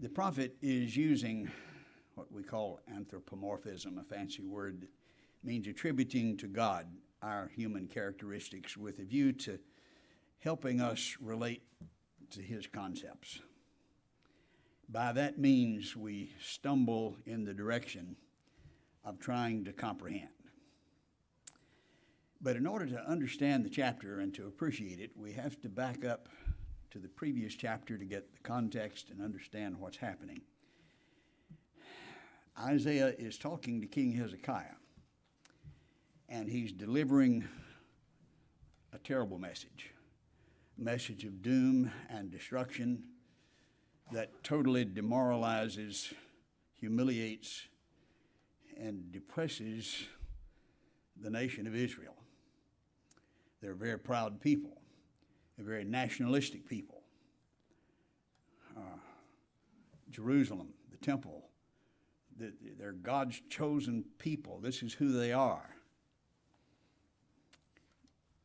The prophet is using what we call anthropomorphism, a fancy word that means attributing to God our human characteristics with a view to helping us relate to his concepts. By that means, we stumble in the direction of trying to comprehend. But in order to understand the chapter and to appreciate it, we have to back up to the previous chapter to get the context and understand what's happening. Isaiah is talking to King Hezekiah, and he's delivering a terrible message, a message of doom and destruction that totally demoralizes, humiliates, and depresses the nation of Israel. They're a very proud people, a very nationalistic people. Jerusalem, the temple, they're God's chosen people. This is who they are.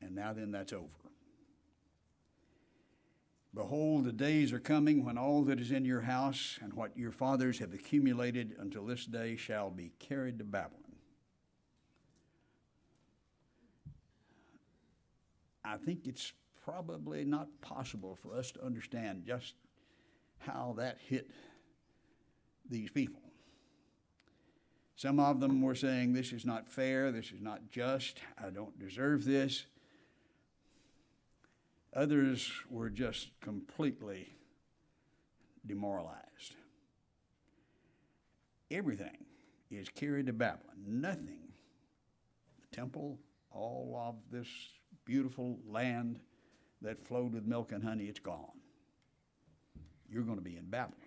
And now then, that's over. Behold, the days are coming when all that is in your house and what your fathers have accumulated until this day shall be carried to Babylon. I think it's probably not possible for us to understand just how that hit these people. Some of them were saying, this is not fair, this is not just, I don't deserve this. Others were just completely demoralized. Everything is carried to Babylon. Nothing, the temple, all of this beautiful land that flowed with milk and honey, it's gone. You're going to be in Babylon.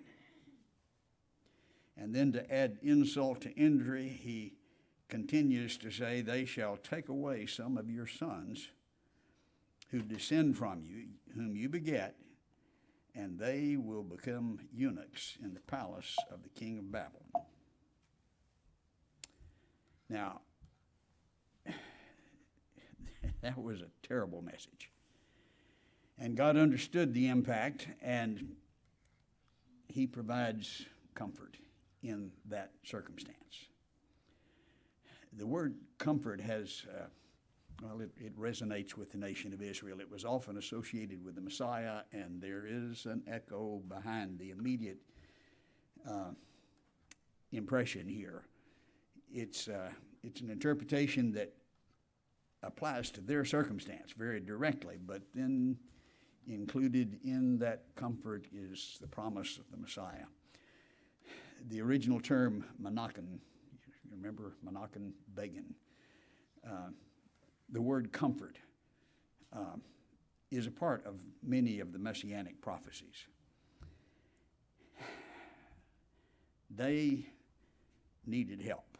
And then to add insult to injury, he continues to say, they shall take away some of your sons who descend from you, whom you beget, and they will become eunuchs in the palace of the king of Babylon. Now, that was a terrible message. And God understood the impact, and he provides comfort in that circumstance. The word comfort has, it resonates with the nation of Israel. It was often associated with the Messiah, and there is an echo behind the immediate impression here. It's an interpretation that applies to their circumstance very directly, but then included in that comfort is the promise of the Messiah. The original term, Menachem, you remember Menachem Begin, the word comfort is a part of many of the messianic prophecies. They needed help,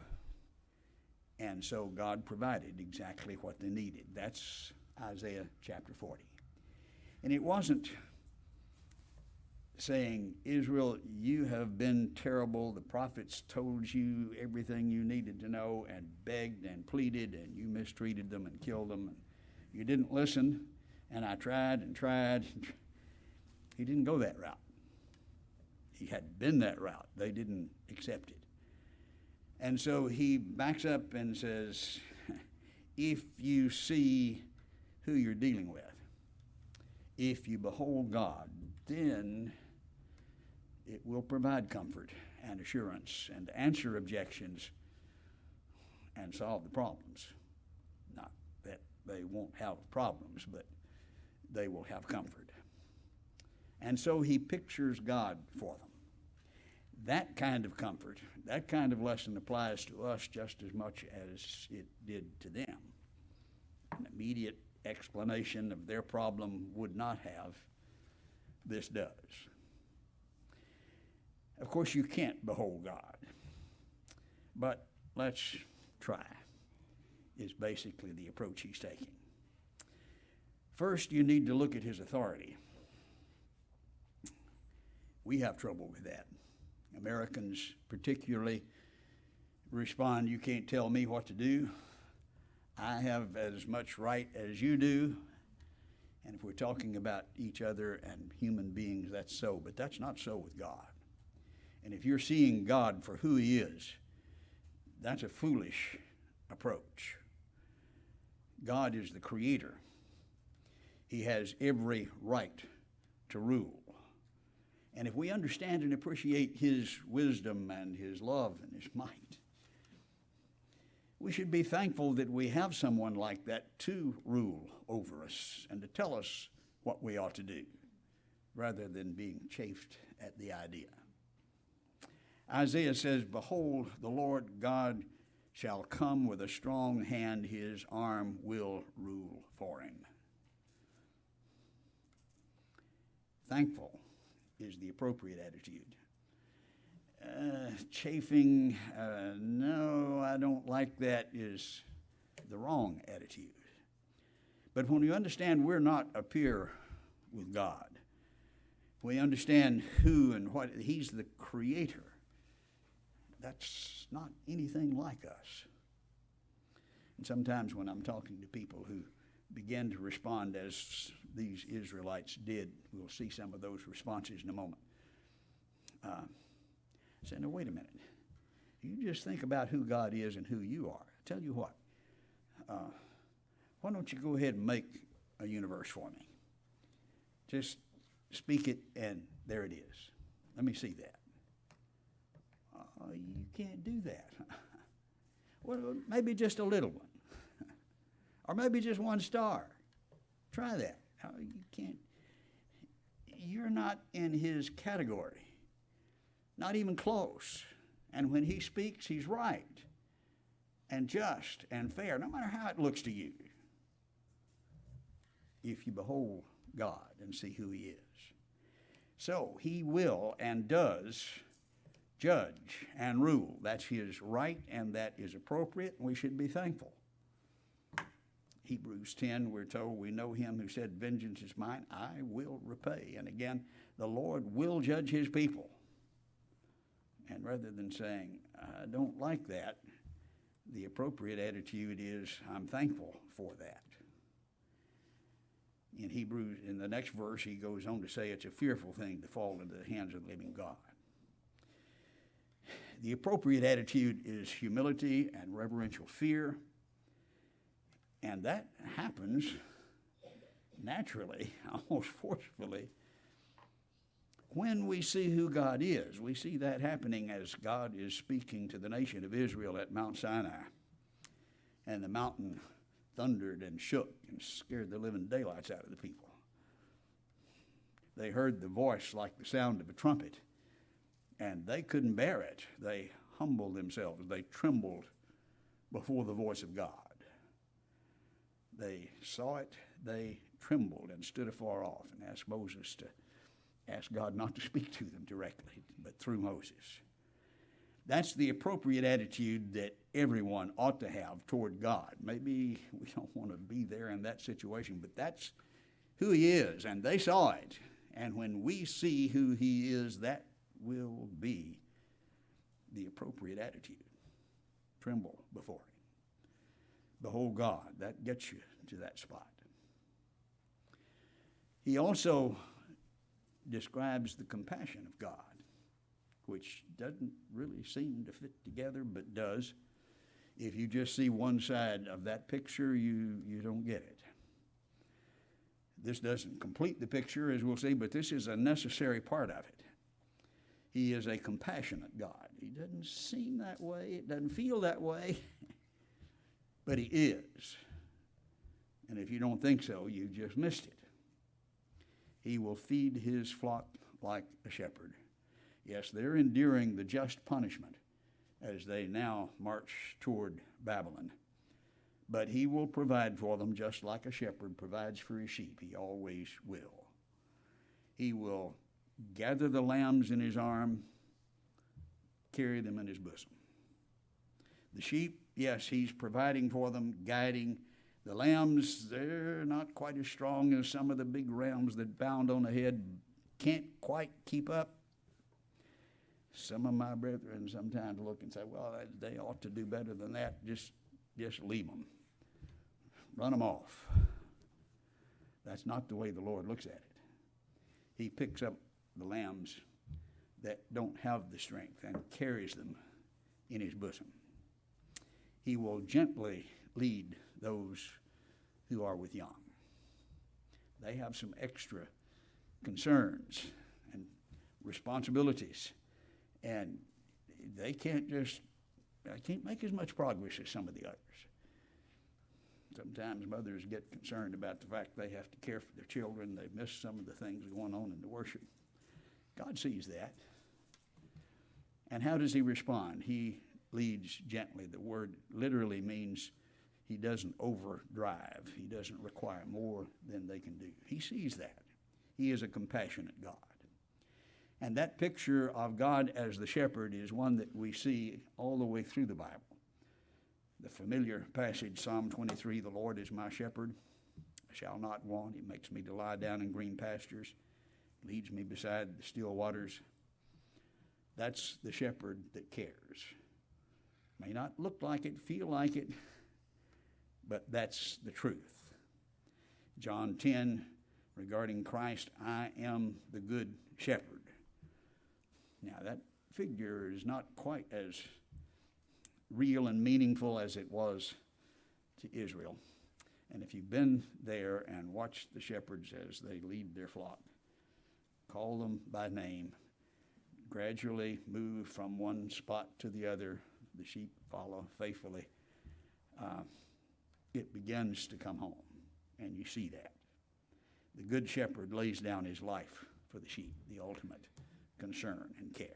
and so God provided exactly what they needed. That's Isaiah chapter 40. And it wasn't saying, Israel, you have been terrible. The prophets told you everything you needed to know and begged and pleaded, and you mistreated them and killed them. And you didn't listen, and I tried and tried. He didn't go that route. He had been that route. They didn't accept it. And so he backs up and says, if you see who you're dealing with, if you behold God, then it will provide comfort and assurance and answer objections and solve the problems. Not that they won't have problems, but they will have comfort. And so he pictures God for them. That kind of comfort, that kind of lesson applies to us just as much as it did to them. An immediate explanation of their problem would not have. This does. Of course, you can't behold God, but let's try, is basically the approach he's taking. First, you need to look at his authority. We have trouble with that. Americans particularly respond, you can't tell me what to do. I have as much right as you do. And if we're talking about each other and human beings, that's so. But that's not so with God. And if you're seeing God for who he is, that's a foolish approach. God is the creator. He has every right to rule. And if we understand and appreciate his wisdom and his love and his might, we should be thankful that we have someone like that to rule over us and to tell us what we ought to do, rather than being chafed at the idea. Isaiah says, "Behold, the Lord God shall come with a strong hand, his arm will rule for him." Thankful is the appropriate attitude. Chafing, no, I don't like that, is the wrong attitude. But when we understand we're not a peer with God, we understand who and what, he's the creator. That's not anything like us. And sometimes when I'm talking to people who begin to respond as these Israelites did, we'll see some of those responses in a moment. Say, no, wait a minute. You just think about who God is and who you are. I tell you what, why don't you go ahead and make a universe for me? Just speak it, and there it is. Let me see that. You can't do that. Well, maybe just a little one. Or maybe just one star. Try that. You can't. You're not in his category. Not even close. And when he speaks, he's right and just and fair, no matter how it looks to you, if you behold God and see who he is. So he will and does judge and rule. That's his right, and that is appropriate, and we should be thankful. Hebrews 10, we're told, we know him who said, "Vengeance is mine, I will repay." And again, the Lord will judge his people. And rather than saying, "I don't like that," the appropriate attitude is, "I'm thankful for that." In Hebrews, in the next verse, he goes on to say it's a fearful thing to fall into the hands of the living God. The appropriate attitude is humility and reverential fear. And that happens naturally, almost forcefully, when we see who God is. We see that happening as God is speaking to the nation of Israel at Mount Sinai. And the mountain thundered and shook and scared the living daylights out of the people. They heard the voice like the sound of a trumpet, and they couldn't bear it. They humbled themselves. They trembled before the voice of God. They saw it, they trembled and stood afar off and asked Moses to ask God not to speak to them directly, but through Moses. That's the appropriate attitude that everyone ought to have toward God. Maybe we don't want to be there in that situation, but that's who he is, and they saw it. And when we see who he is, that will be the appropriate attitude. Tremble before him. Behold God, that gets you to that spot. He also describes the compassion of God, which doesn't really seem to fit together, but does. If you just see one side of that picture, you don't get it. This doesn't complete the picture, as we'll see, but this is a necessary part of it. He is a compassionate God. He doesn't seem that way. It doesn't feel that way. But he is. And if you don't think so, you've just missed it. He will feed his flock like a shepherd. Yes, they're enduring the just punishment as they now march toward Babylon. But he will provide for them just like a shepherd provides for his sheep. He always will. He will gather the lambs in his arm, carry them in his bosom. The sheep, yes, he's providing for them, guiding. The lambs, they're not quite as strong as some of the big rams that bound on ahead, can't quite keep up. Some of my brethren sometimes look and say, well, they ought to do better than that. Just leave them. Run them off. That's not the way the Lord looks at it. He picks up the lambs that don't have the strength and carries them in his bosom. He will gently lead those who are with young. They have some extra concerns and responsibilities, and they can't make as much progress as some of the others. Sometimes mothers get concerned about the fact they have to care for their children. They've missed some of the things going on in the worship. God sees that. And how does he respond? He leads gently. The word literally means he doesn't overdrive. He doesn't require more than they can do. He sees that. He is a compassionate God. And that picture of God as the shepherd is one that we see all the way through the Bible. The familiar passage, Psalm 23, the Lord is my shepherd, I shall not want. He makes me to lie down in green pastures, leads me beside the still waters. That's the shepherd that cares. May not look like it, feel like it, but that's the truth. John 10, regarding Christ, I am the good shepherd. Now, that figure is not quite as real and meaningful as it was to Israel. And if you've been there and watched the shepherds as they lead their flock, call them by name, gradually move from one spot to the other, the sheep follow faithfully, it begins to come home, and you see that. The good shepherd lays down his life for the sheep, the ultimate concern and care.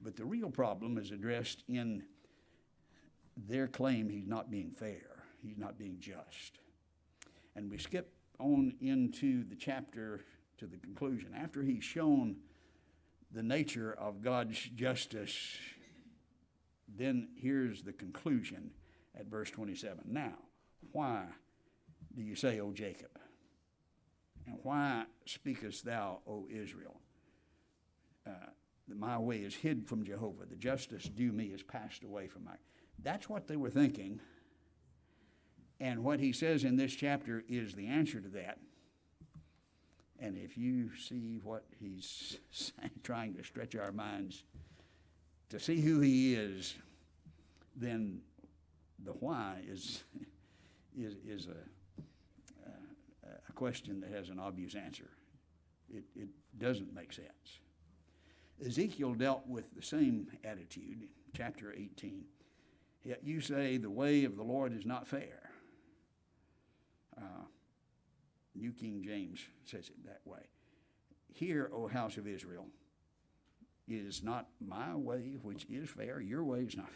But the real problem is addressed in their claim he's not being fair, he's not being just. And we skip on into the chapter to the conclusion. After he's shown the nature of God's justice, then here's the conclusion at verse 27. Now, why do you say, O Jacob? And why speakest thou, O Israel? That my way is hid from Jehovah. The justice due me is passed away from my... That's what they were thinking. And what he says in this chapter is the answer to that. And if you see what he's trying to stretch our minds to see who he is, then the why is a question that has an obvious answer. It doesn't make sense. Ezekiel dealt with the same attitude, chapter 18. Yet you say the way of the Lord is not fair. New King James says it that way. Hear, O house of Israel, is not my way which is fair. Your way is not.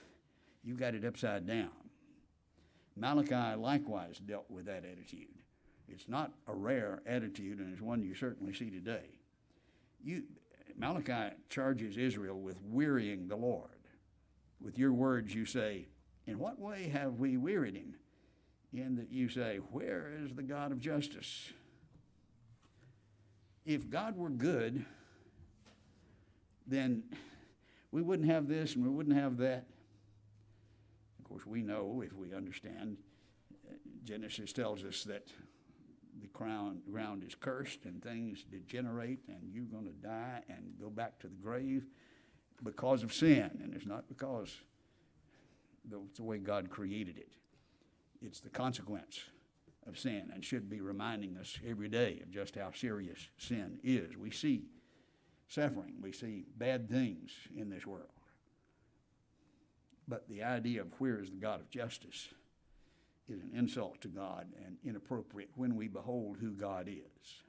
You got it upside down. Malachi likewise dealt with that attitude. It's not a rare attitude, and it's one you certainly see today. Malachi charges Israel with wearying the Lord. With your words you say, in what way have we wearied him? In that you say, where is the God of justice? If God were good, then we wouldn't have this and we wouldn't have that. Of course, we know, if we understand, Genesis tells us that the ground is cursed and things degenerate and you're going to die and go back to the grave because of sin. And it's not because it's the way God created it. It's the consequence of sin and should be reminding us every day of just how serious sin is. We see suffering. We see bad things in this world. But the idea of where is the God of justice is an insult to God and inappropriate when we behold who God is.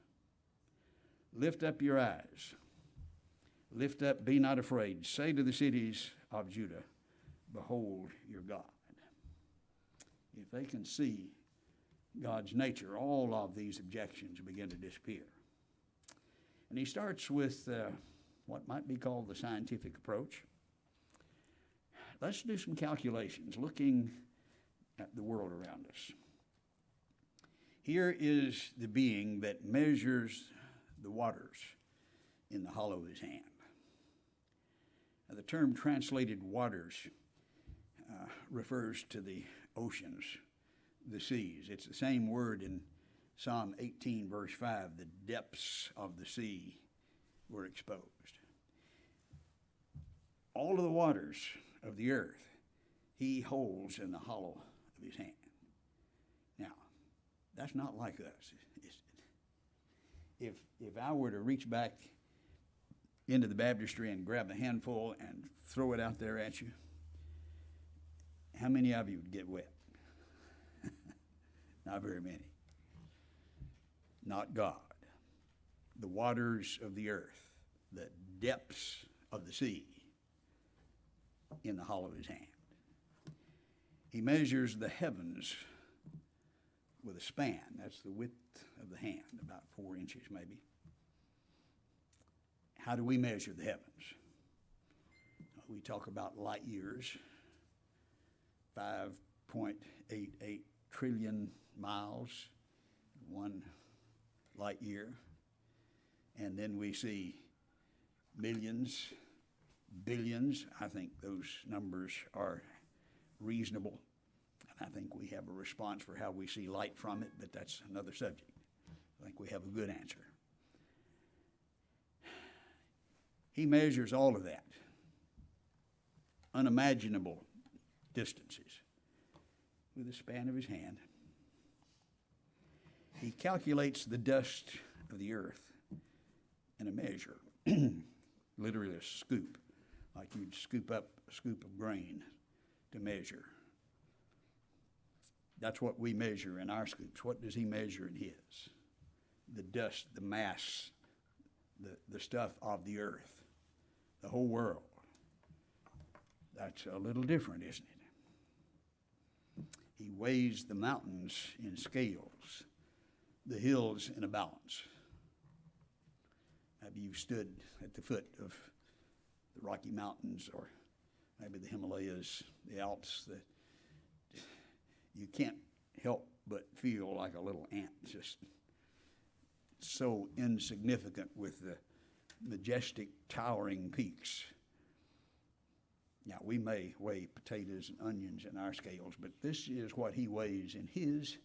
Lift up your eyes. Lift up, be not afraid. Say to the cities of Judah, behold your God. If they can see God's nature, all of these objections begin to disappear. And he starts with what might be called the scientific approach. Let's do some calculations looking at the world around us. Here is the being that measures the waters in the hollow of his hand. Now, the term translated waters refers to the oceans, the seas. It's the same word in Psalm 18, verse 5, the depths of the sea were exposed. All of the waters of the earth he holds in the hollow of his hand. Now, that's not like us. If I were to reach back into the baptistry and grab a handful and throw it out there at you, how many of you would get wet? Not very many. Not God. The waters of the earth, the depths of the sea, in the hollow of his hand. He measures the heavens with a span. That's the width of the hand, about 4 inches maybe. How do we measure the heavens? We talk about light years, 5.88 trillion miles, 1 light year. And then we see millions, billions. I think those numbers are reasonable. And I think we have a response for how we see light from it, but that's another subject. I think we have a good answer. He measures all of that, unimaginable distances, with the span of his hand. He calculates the dust of the earth in a measure, literally a scoop, like you'd scoop up a scoop of grain to measure. That's what we measure in our scoops. What does he measure in his? The dust, the mass, the stuff of the earth, the whole world. That's a little different, isn't it? He weighs the mountains in scales, the hills in a balance. Maybe you've stood at the foot of the Rocky Mountains, or maybe the Himalayas, the Alps, that you can't help but feel like a little ant, just so insignificant with the majestic, towering peaks. Now, we may weigh potatoes and onions in our scales, but this is what he weighs in his.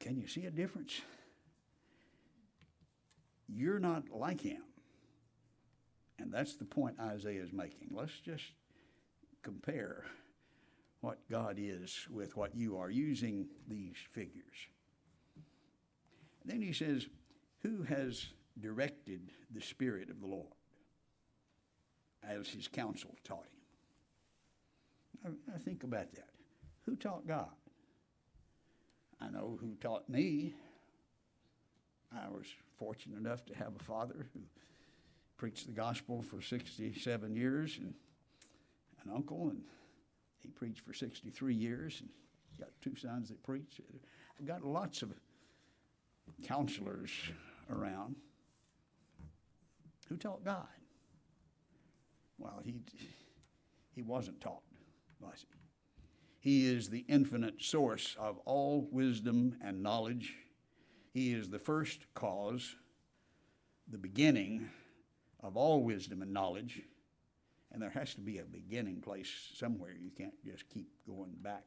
Can you see a difference? You're not like him. And that's the point Isaiah is making. Let's just compare what God is with what you are, using these figures. And then he says, who has directed the Spirit of the Lord as his counsel taught him? I think about that. Who taught God? I know who taught me. I was fortunate enough to have a father who preached the gospel for 67 years, and an uncle, and he preached for 63 years, and got 2 sons that preach. I've got lots of counselors around. Who taught God? Well, he wasn't taught, was he? He is the infinite source of all wisdom and knowledge. He is the first cause, the beginning of all wisdom and knowledge. And there has to be a beginning place somewhere. You can't just keep going back,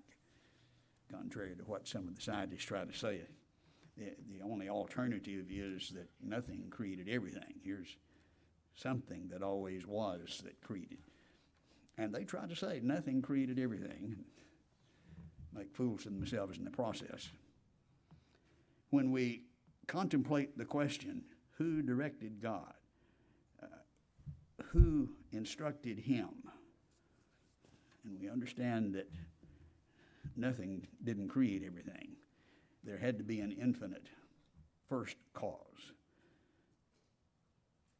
contrary to what some of the scientists try to say. The only alternative is that nothing created everything. Here's something that always was that created. And they try to say nothing created everything, and make fools of themselves in the process. When we contemplate the question, who directed God? Who instructed him? And we understand that nothing didn't create everything. There had to be an infinite first cause.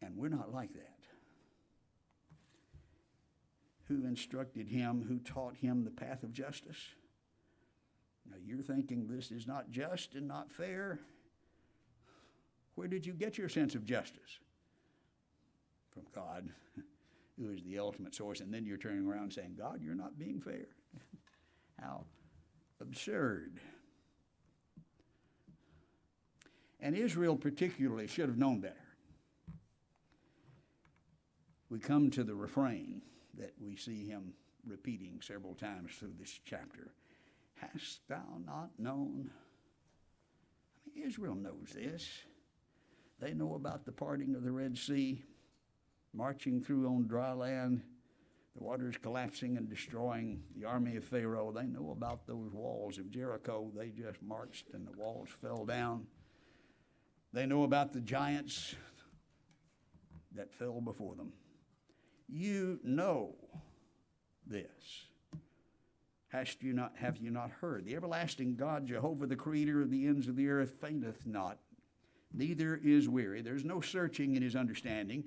And we're not like that. Who instructed him? Who taught him the path of justice? Now you're thinking this is not just and not fair. Where did you get your sense of justice? From God, who is the ultimate source. And then you're turning around and saying, God, you're not being fair. How absurd. And Israel particularly should have known better. We come to the refrain that we see him repeating several times through this chapter. Hast thou not known? I mean, Israel knows this. They know about the parting of the Red Sea, marching through on dry land, the waters collapsing and destroying the army of Pharaoh. They know about those walls of Jericho. They just marched and the walls fell down. They know about the giants that fell before them. You know this. Have you not heard? The everlasting God, Jehovah, the creator of the ends of the earth, fainteth not, neither is weary. There's no searching in his understanding,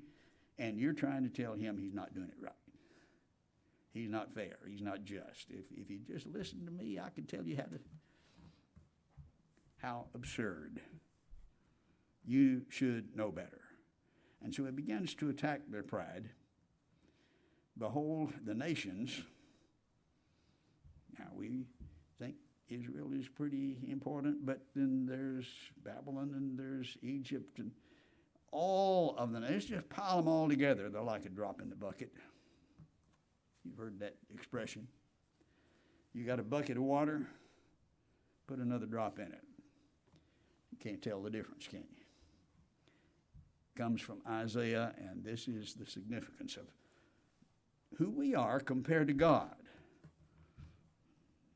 and you're trying to tell him he's not doing it right. He's not fair. He's not just. If you just listen to me, I can tell you how absurd. You should know better. And so it begins to attack their pride. Behold, the nations. Now, we think Israel is pretty important, but then there's Babylon and there's Egypt and all of them. Let's just pile them all together. They're like a drop in the bucket. You've heard that expression. You got a bucket of water, put another drop in it. You can't tell the difference, can you? Comes from Isaiah, and this is the significance of who we are compared to God.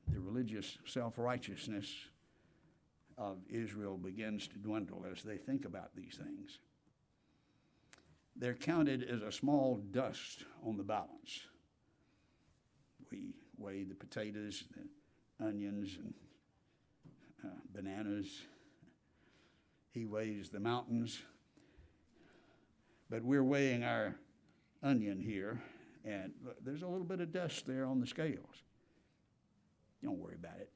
The religious self-righteousness of Israel begins to dwindle as they think about these things. They're counted as a small dust on the balance. We weigh the potatoes, the onions, and bananas. He weighs the mountains. But we're weighing our onion here, and there's a little bit of dust there on the scales. Don't worry about it.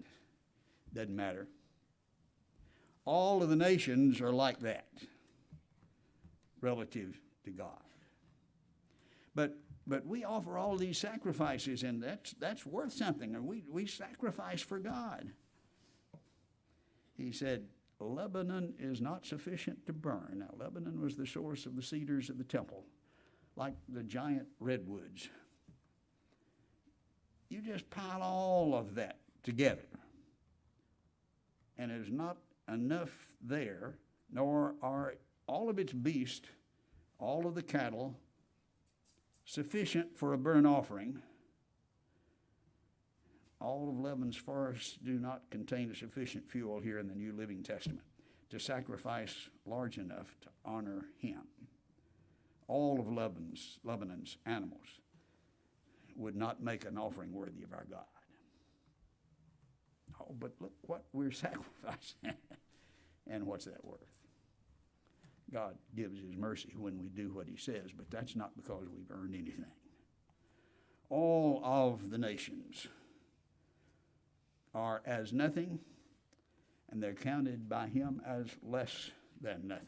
Doesn't matter. All of the nations are like that relative to God. But we offer all these sacrifices, and that's worth something. And we sacrifice for God. He said, Lebanon is not sufficient to burn. Now, Lebanon was the source of the cedars of the temple, like the giant redwoods. You just pile all of that together, and there's not enough there, nor are all of its beasts, all of the cattle, sufficient for a burnt offering. All of Lebanon's forests do not contain a sufficient fuel here in the New Living Testament to sacrifice large enough to honor him. All of Lebanon's animals would not make an offering worthy of our God. Oh, but look what we're sacrificing. And what's that worth? God gives his mercy when we do what he says, but that's not because we've earned anything. All of the nations are as nothing, and they're counted by him as less than nothing.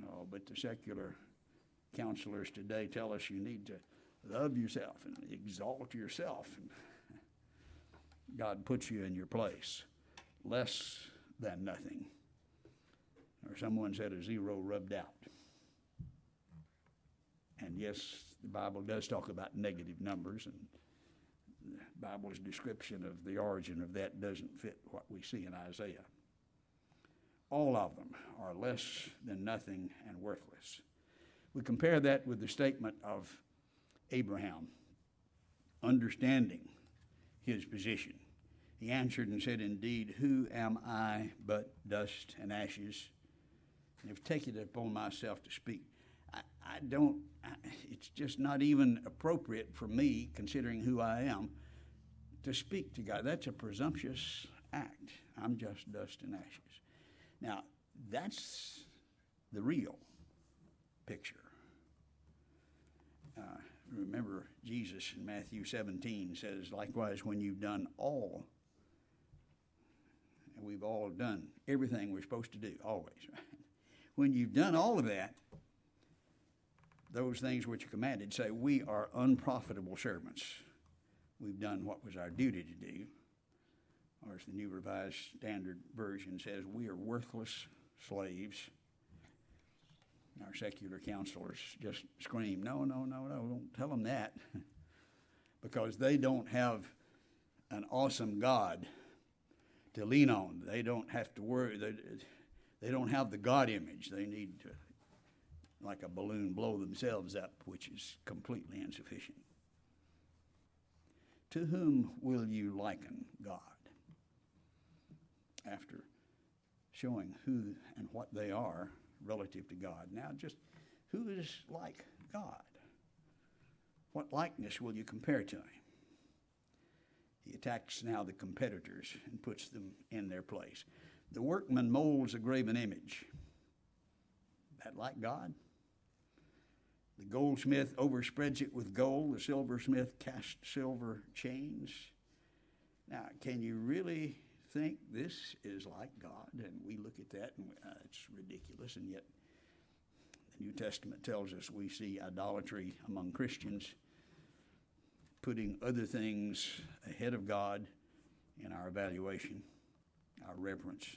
Oh, but the secular counselors today tell us you need to love yourself and exalt yourself. And God puts you in your place. Less than nothing. Or someone said a zero rubbed out. And yes, the Bible does talk about negative numbers, and the Bible's description of the origin of that doesn't fit what we see in Isaiah. All of them are less than nothing and worthless. We compare that with the statement of Abraham, understanding his position. He answered and said, indeed, who am I but dust and ashes? And have taken it upon myself to speak. It's just not even appropriate for me, considering who I am, to speak to God. That's a presumptuous act. I'm just dust and ashes. Now, that's the real picture. Remember, Jesus in Matthew 17 says, likewise, when you've done all, and we've all done everything we're supposed to do, always, right? When you've done all of that, those things which are commanded say, we are unprofitable servants. We've done what was our duty to do. Or as the New Revised Standard Version says, we are worthless slaves. Our secular counselors just scream, no, don't tell them that. Because they don't have an awesome God to lean on. They don't have to worry. They don't have the God image. They need to, like a balloon, blow themselves up, which is completely insufficient. To whom will you liken God? After showing who and what they are relative to God. Now, just who is like God? What likeness will you compare to him? He attacks now the competitors and puts them in their place. The workman molds a graven image. That like God? The goldsmith overspreads it with gold. The silversmith casts silver chains. Now, can you really think this is like God? And we look at that and it's ridiculous. And yet the New Testament tells us we see idolatry among Christians, putting other things ahead of God in our evaluation, our reverence.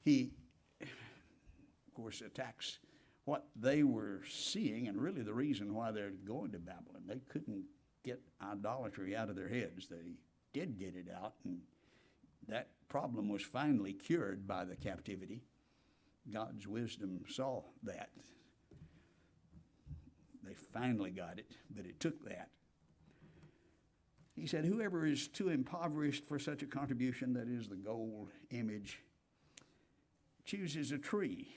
He, of course, attacks what they were seeing, and really the reason why they're going to Babylon. They couldn't get idolatry out of their heads. They did get it out, and that problem was finally cured by the captivity. God's wisdom saw that. They finally got it, but it took that. He said, whoever is too impoverished for such a contribution, that is the gold image, chooses a tree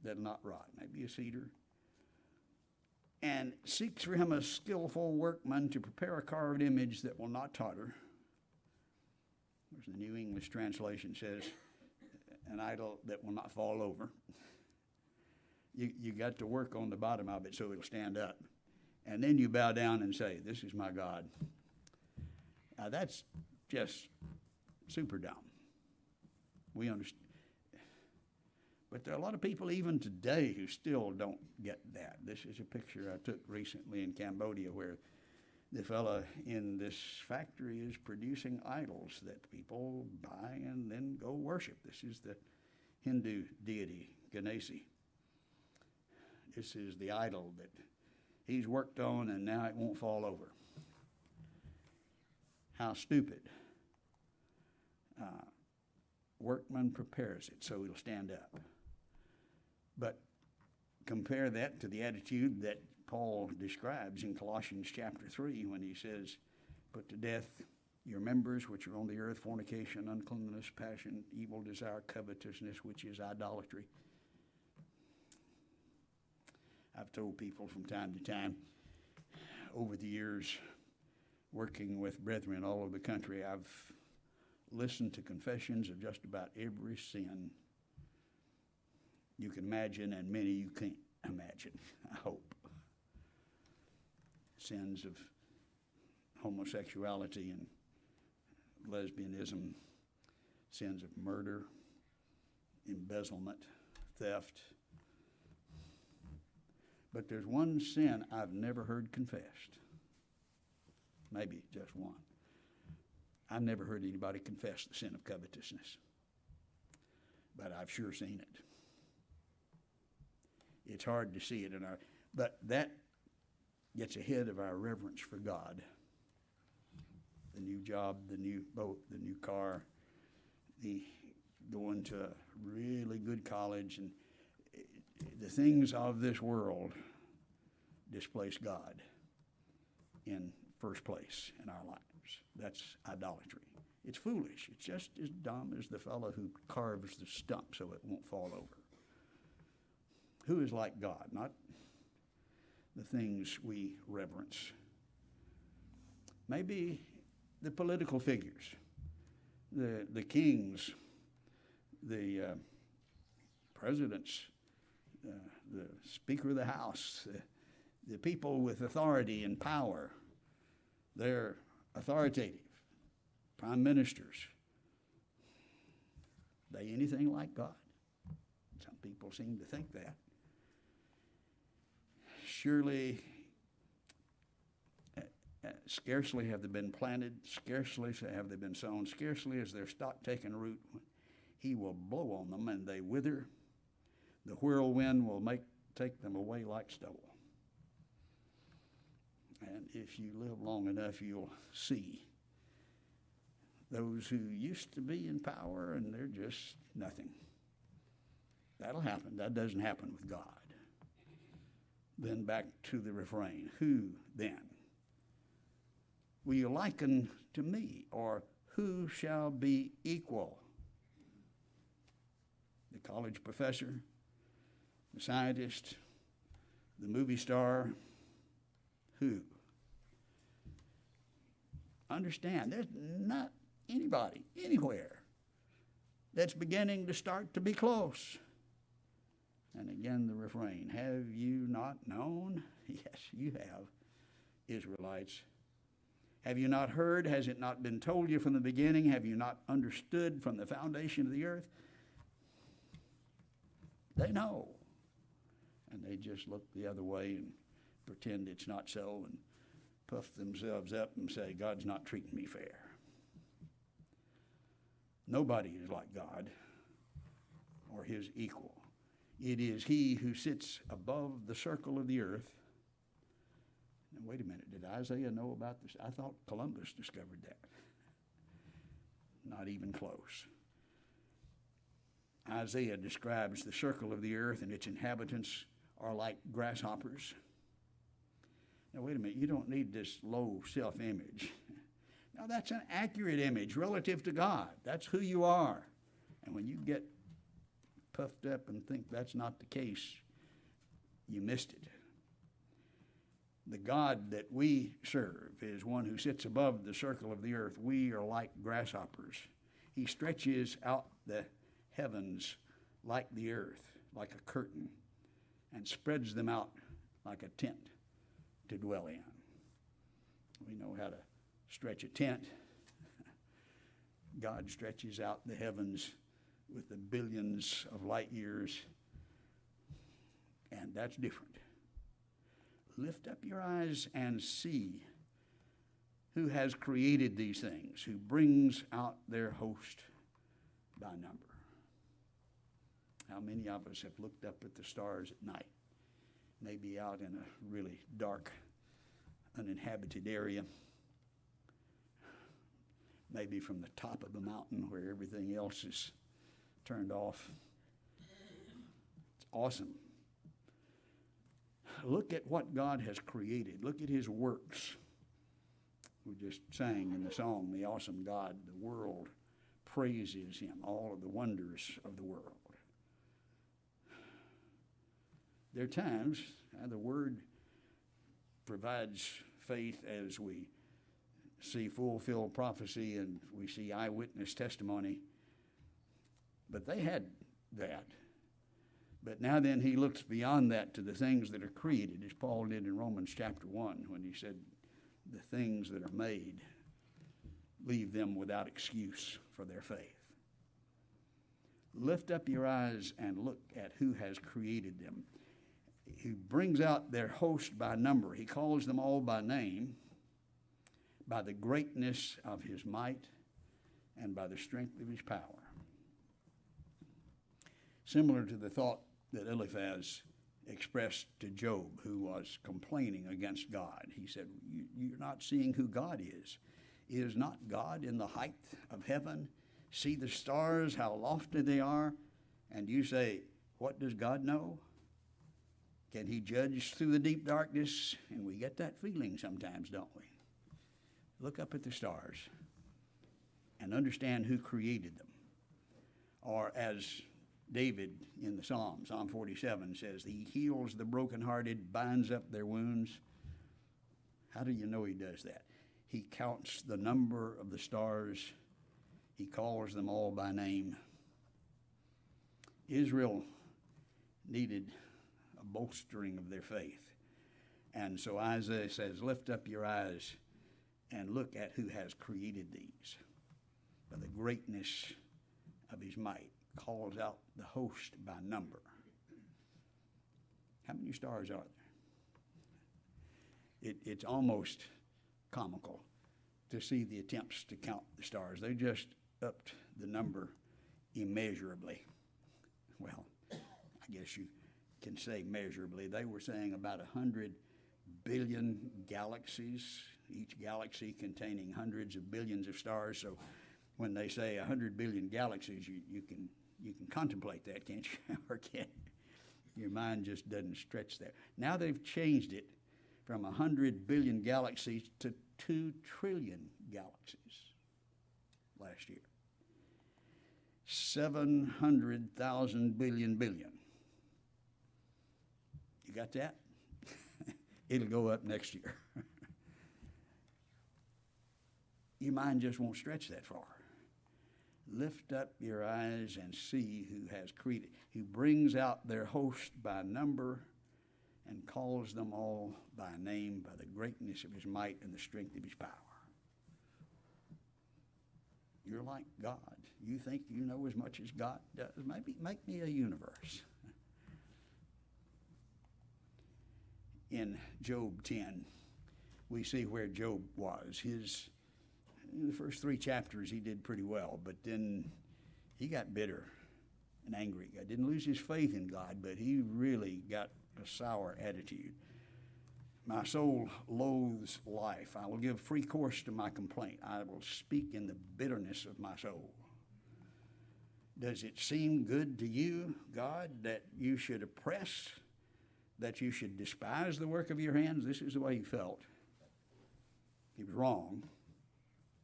that'll not rot, maybe a cedar, and seeks for him a skillful workman to prepare a carved image that will not totter. There's the New English translation says, an idol that will not fall over. You got to work on the bottom of it so it'll stand up. And then you bow down and say, this is my God. Now that's just super dumb. We understand. But there are a lot of people even today who still don't get that. This is a picture I took recently in Cambodia where the fella in this factory is producing idols that people buy and then go worship. This is the Hindu deity, Ganeshi. This is the idol that he's worked on and now it won't fall over. How stupid. Workman prepares it so it'll stand up. But compare that to the attitude that Paul describes in Colossians chapter 3 when he says, put to death your members which are on the earth, fornication, uncleanness, passion, evil desire, covetousness, which is idolatry. I've told people from time to time over the years working with brethren all over the country, I've listened to confessions of just about every sin you can imagine and many you can't imagine, I hope. Sins of homosexuality and lesbianism, sins of murder, embezzlement, theft. But there's one sin I've never heard confessed. Maybe just one. I've never heard anybody confess the sin of covetousness. But I've sure seen it. It's hard to see it in our, but that gets ahead of our reverence for God. The new job, the new boat, the new car, the going to a really good college, and the things of this world displace God in first place in our lives. That's idolatry. It's foolish. It's just as dumb as the fellow who carves the stump so it won't fall over. Who is like God? Not the things we reverence. Maybe the political figures, the kings, the presidents, the Speaker of the House, the people with authority and power. They're authoritative. Prime ministers. They anything like God? Some people seem to think that. Surely, scarcely have they been planted, scarcely have they been sown, scarcely is their stock taken root. He will blow on them and they wither. The whirlwind will take them away like stubble. And if you live long enough, you'll see those who used to be in power and they're just nothing. That'll happen. That doesn't happen with God. Then back to the refrain. Who then will you liken to me, or who shall be equal? The college professor, the scientist, the movie star, who? Understand, there's not anybody, anywhere, that's beginning to start to be close. And again, the refrain, have you not known? Yes, you have, Israelites. Have you not heard? Has it not been told you from the beginning? Have you not understood from the foundation of the earth? They know. And they just look the other way and pretend it's not so and puff themselves up and say, God's not treating me fair. Nobody is like God or his equal. It is he who sits above the circle of the earth. Now, wait a minute, did Isaiah know about this? I thought Columbus discovered that. Not even close. Isaiah describes the circle of the earth, and its inhabitants are like grasshoppers. Now, wait a minute, you don't need this low self-image. Now, that's an accurate image relative to God. That's who you are. And when you get puffed up and think that's not the case, you missed it. The God that we serve is one who sits above the circle of the earth. We are like grasshoppers. He stretches out the heavens like the earth, like a curtain, and spreads them out like a tent to dwell in. We know how to stretch a tent. God stretches out the heavens with the billions of light years, and that's different. Lift up your eyes and see who has created these things, who brings out their host by number. How many of us have looked up at the stars at night, maybe out in a really dark, uninhabited area, maybe from the top of the mountain where everything else is turned off? It's awesome. Look at what God has created. Look at his works. We just sang in the song, The Awesome God. The world praises him, all of the wonders of the world. There are times the word provides faith as we see fulfilled prophecy and we see eyewitness testimony. But they had that. But now then he looks beyond that to the things that are created, as Paul did in Romans chapter 1 when he said, the things that are made, leave them without excuse for their faith. Lift up your eyes and look at who has created them. He brings out their host by number. He calls them all by name, by the greatness of his might and by the strength of his power. Similar to the thought that Eliphaz expressed to Job, who was complaining against God. He said, you're not seeing who God is. Is not God in the height of heaven? See the stars, how lofty they are? And you say, what does God know? Can he judge through the deep darkness? And we get that feeling sometimes, don't we? Look up at the stars and understand who created them. Or as David in the Psalm 47 says, he heals the brokenhearted, binds up their wounds. How do you know he does that? He counts the number of the stars. He calls them all by name. Israel needed a bolstering of their faith. And so Isaiah says, lift up your eyes and look at who has created these. By the greatness of his might, calls out the host by number. How many stars are there? It's almost comical to see the attempts to count the stars. They just upped the number immeasurably. Well, I guess you can say measurably. They were saying about 100 billion galaxies, each galaxy containing hundreds of billions of stars. So When they say 100 billion galaxies, you can contemplate that, can't you? Or can't you? Your mind just doesn't stretch there. Now they've changed it from 100 billion galaxies to 2 trillion galaxies last year. 700,000 billion billion. You got that? It'll go up next year. Your mind just won't stretch that far. Lift up your eyes and see who has created, who brings out their host by number and calls them all by name, by the greatness of his might and the strength of his power. You're like God. You think you know as much as God does. Maybe make me a universe. In Job 10, we see where Job was. In the first 3 chapters, he did pretty well, but then he got bitter and angry. I didn't lose his faith in God, but he really got a sour attitude. My soul loathes life. I will give free course to my complaint. I will speak in the bitterness of my soul. Does it seem good to you, God, that you should oppress, that you should despise the work of your hands? This is the way he felt. He was wrong.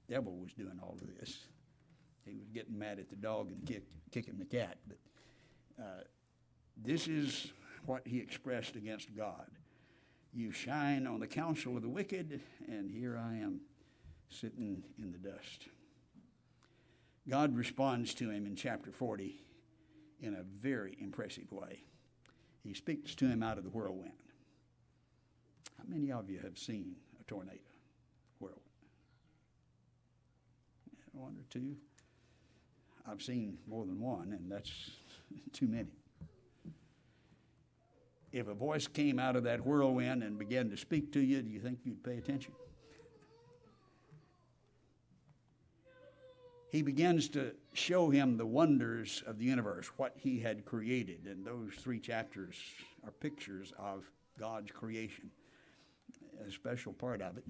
The devil was doing all of this. He was getting mad at the dog and kicking the cat. But this is what he expressed against God. You shine on the counsel of the wicked, and here I am sitting in the dust. God responds to him in chapter 40 in a very impressive way. He speaks to him out of the whirlwind. How many of you have seen a tornado? Whirlwind. One or two. I've seen more than one, and that's too many. If a voice came out of that whirlwind and began to speak to you, do you think you'd pay attention? He begins to show him the wonders of the universe, what he had created. And those 3 chapters are pictures of God's creation. A special part of it,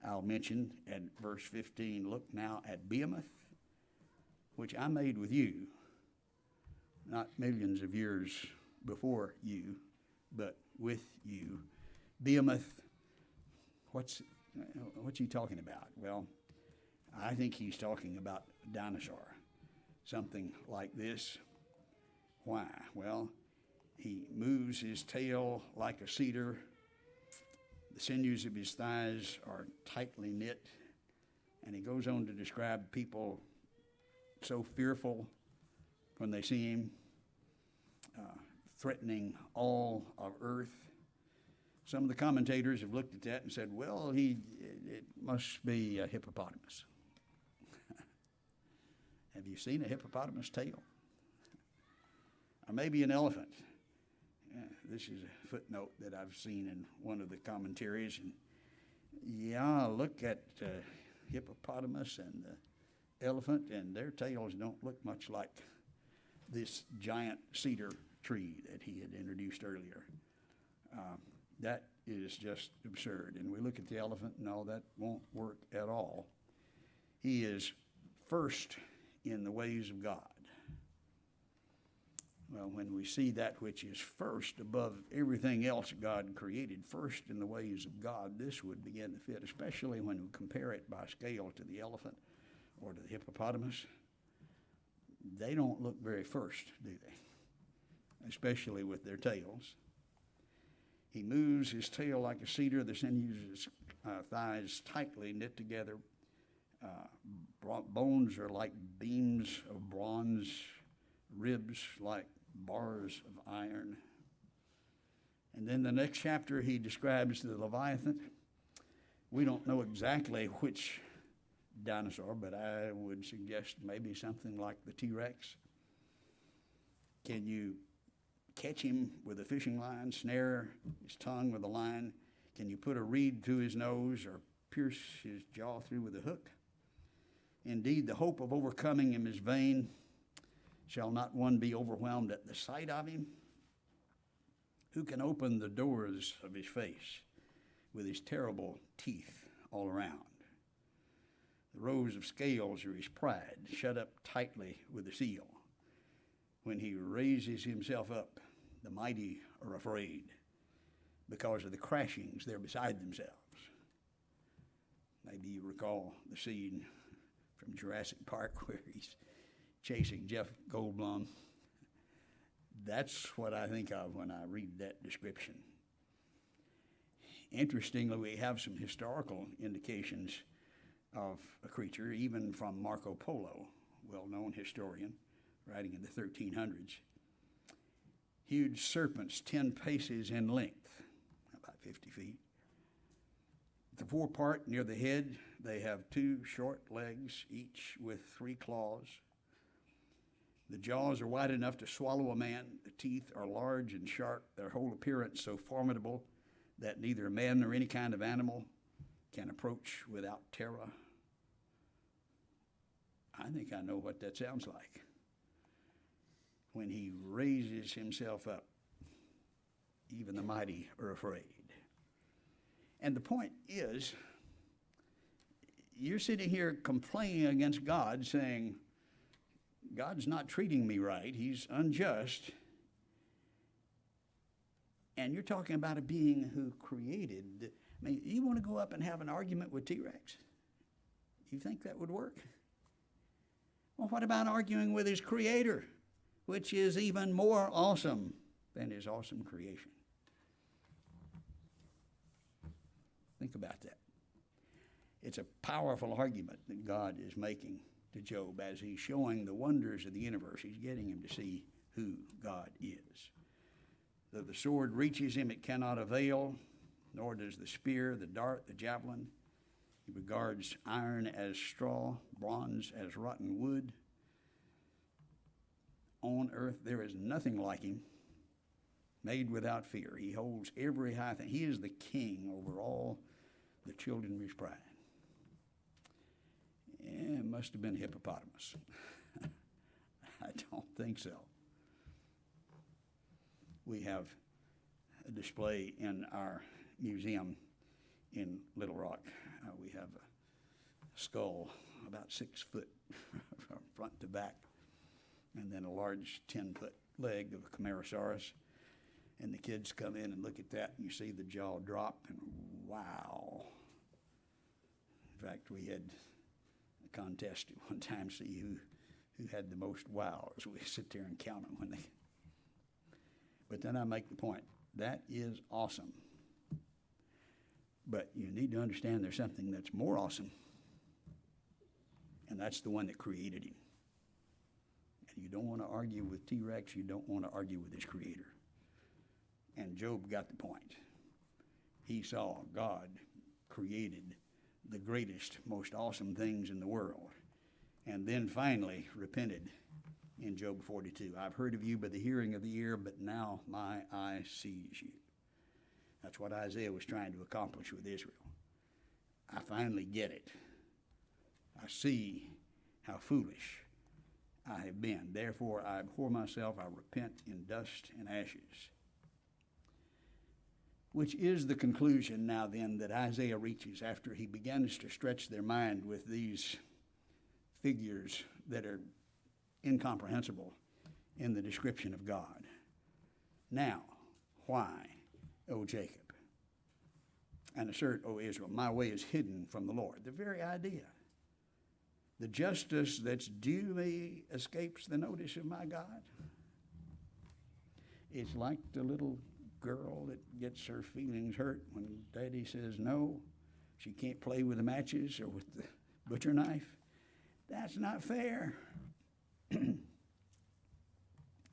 I'll mention at verse 15, look now at Behemoth, which I made with you, not millions of years before you, but with you. Behemoth, what's he talking about? Well, I think he's talking about a dinosaur, something like this. Why? Well, he moves his tail like a cedar. The sinews of his thighs are tightly knit. And he goes on to describe people so fearful when they see him, threatening all of earth. Some of the commentators have looked at that and said, well, it must be a hippopotamus. Have you seen a hippopotamus tail? Or maybe an elephant. This is a footnote that I've seen in one of the commentaries. And yeah, look at hippopotamus and the elephant, and their tails don't look much like this giant cedar tree that he had introduced earlier. That is just absurd. And we look at the elephant, no, that won't work at all. He is first in the ways of God. Well, when we see that which is first above everything else God created, first in the ways of God, this would begin to fit, especially when we compare it by scale to the elephant or to the hippopotamus. They don't look very first, do they? Especially with their tails. He moves his tail like a cedar, the sinews of his thighs tightly knit together. Bones are like beams of bronze, ribs like bars of iron. And then the next chapter he describes the Leviathan. We don't know exactly which dinosaur, but I would suggest maybe something like the T-Rex. Can you catch him with a fishing line, snare his tongue with a line? Can you put a reed through his nose or pierce his jaw through with a hook? Indeed, the hope of overcoming him is vain. Shall not one be overwhelmed at the sight of him? Who can open the doors of his face with his terrible teeth all around? The rows of scales are his pride, shut up tightly with a seal. When he raises himself up, the mighty are afraid because of the crashings they're beside themselves. Maybe you recall the scene from Jurassic Park where he's chasing Jeff Goldblum. That's what I think of when I read that description. Interestingly, we have some historical indications of a creature, even from Marco Polo, well-known historian, writing in the 1300s. Huge serpents 10 paces in length, about 50 feet. The forepart near the head, they have 2 short legs, each with 3 claws. The jaws are wide enough to swallow a man. The teeth are large and sharp, their whole appearance so formidable that neither man nor any kind of animal can approach without terror. I think I know what that sounds like. When he raises himself up, even the mighty are afraid. And the point is, you're sitting here complaining against God, saying, God's not treating me right, he's unjust. And you're talking about a being who created. I mean, you want to go up and have an argument with T-Rex? You think that would work? Well, what about arguing with his creator, which is even more awesome than his awesome creation? Think about that. It's a powerful argument that God is making to Job as he's showing the wonders of the universe. He's getting him to see who God is. Though the sword reaches him, it cannot avail, nor does the spear, the dart, the javelin. He regards iron as straw, bronze as rotten wood. On earth there is nothing like him, made without fear. He holds every high thing. He is the king over all the children of his pride. Yeah, it must have been a hippopotamus. I don't think so. We have a display in our museum in Little Rock. We have a skull about 6 foot from front to back, and then a large 10-foot leg of a Camarasaurus. And the kids come in and look at that, and you see the jaw drop, and wow. In fact, we had a contest at one time, see who had the most wows. We sit there and count them when they. But then I make the point, that is awesome. But you need to understand there's something that's more awesome, and that's the one that created him. And you don't want to argue with T-Rex, you don't want to argue with his creator. And Job got the point. He saw God created the greatest, most awesome things in the world, and then finally repented in Job 42. I've heard of you by the hearing of the ear, but now my eye sees you. That's what Isaiah was trying to accomplish with Israel. I finally get it. I see how foolish I have been. Therefore, I abhor myself. I repent in dust and ashes. Which is the conclusion now then that Isaiah reaches after he begins to stretch their mind with these figures that are incomprehensible in the description of God. Now, why, O Jacob? And assert, O Israel, my way is hidden from the Lord. The very idea. The justice that's due me escapes the notice of my God. It's like the little girl that gets her feelings hurt when daddy says no. She can't play with the matches or with the butcher knife. That's not fair. And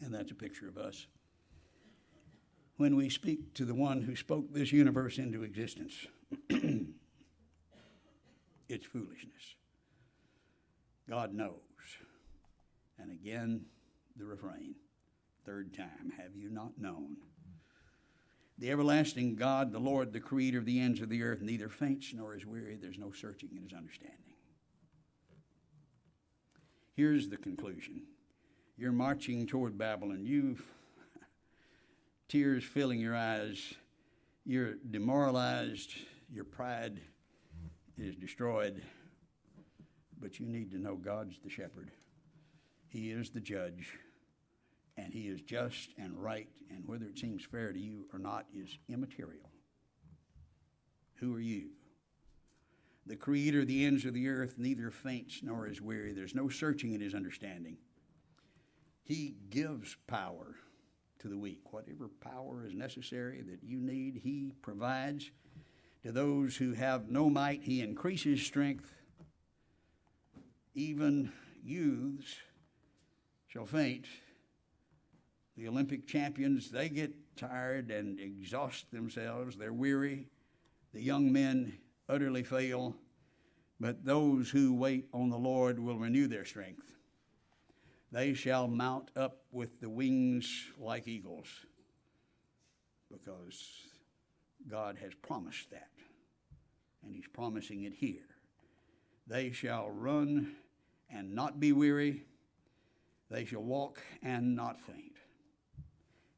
that's a picture of us. When we speak to the one who spoke this universe into existence, it's foolishness. God knows. And again, the refrain, third time, have you not known? The everlasting God, the Lord, the creator of the ends of the earth, neither faints nor is weary. There's no searching in his understanding. Here's the conclusion. You're marching toward Babylon. You've tears filling your eyes. You're demoralized. Your pride is destroyed. But you need to know God's the shepherd. He is the judge, and he is just and right, and whether it seems fair to you or not is immaterial. Who are you? The creator of the ends of the earth neither faints nor is weary. There's no searching in his understanding. He gives power to the weak. Whatever power is necessary that you need, he provides. To those who have no might, he increases strength. Even youths shall faint. The Olympic champions, they get tired and exhaust themselves. They're weary. The young men utterly fail. But those who wait on the Lord will renew their strength. They shall mount up with the wings like eagles, because God has promised that, and he's promising it here. They shall run and not be weary. They shall walk and not faint.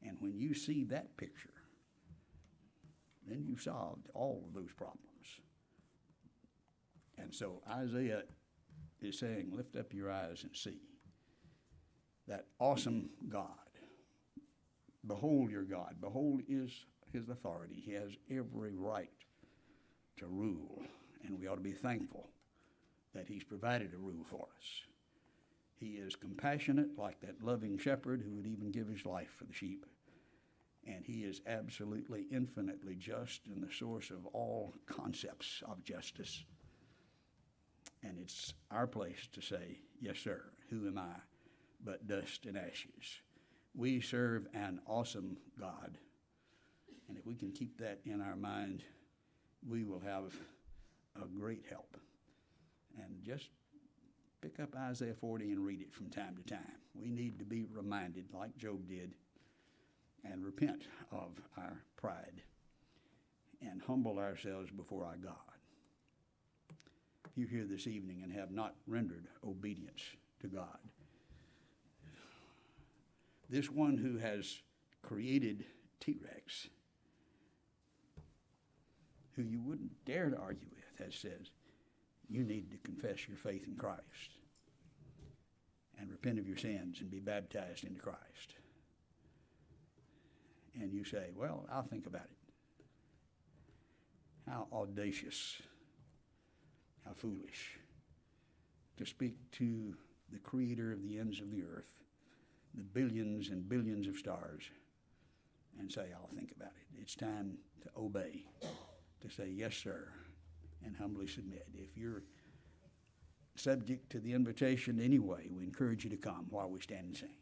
And when you see that picture, then you've solved all of those problems. And so Isaiah is saying, lift up your eyes and see that awesome God. Behold your God. Behold his authority. He has every right to rule, and we ought to be thankful that he's provided a rule for us. He is compassionate, like that loving shepherd who would even give his life for the sheep. And he is absolutely, infinitely just and the source of all concepts of justice. And it's our place to say, yes, sir, who am I but dust and ashes? We serve an awesome God. And if we can keep that in our mind, we will have a great help. And just pick up Isaiah 40 and read it from time to time. We need to be reminded, like Job did, and repent of our pride and humble ourselves before our God. If you're here this evening and have not rendered obedience to God, this one who has created T-Rex, who you wouldn't dare to argue with, has said, you need to confess your faith in Christ and repent of your sins and be baptized into Christ. And you say, well, I'll think about it. How audacious, how foolish to speak to the creator of the ends of the earth, the billions and billions of stars, and say, I'll think about it. It's time to obey, to say, yes, sir, and humbly submit. If you're subject to the invitation anyway, we encourage you to come while we stand and sing.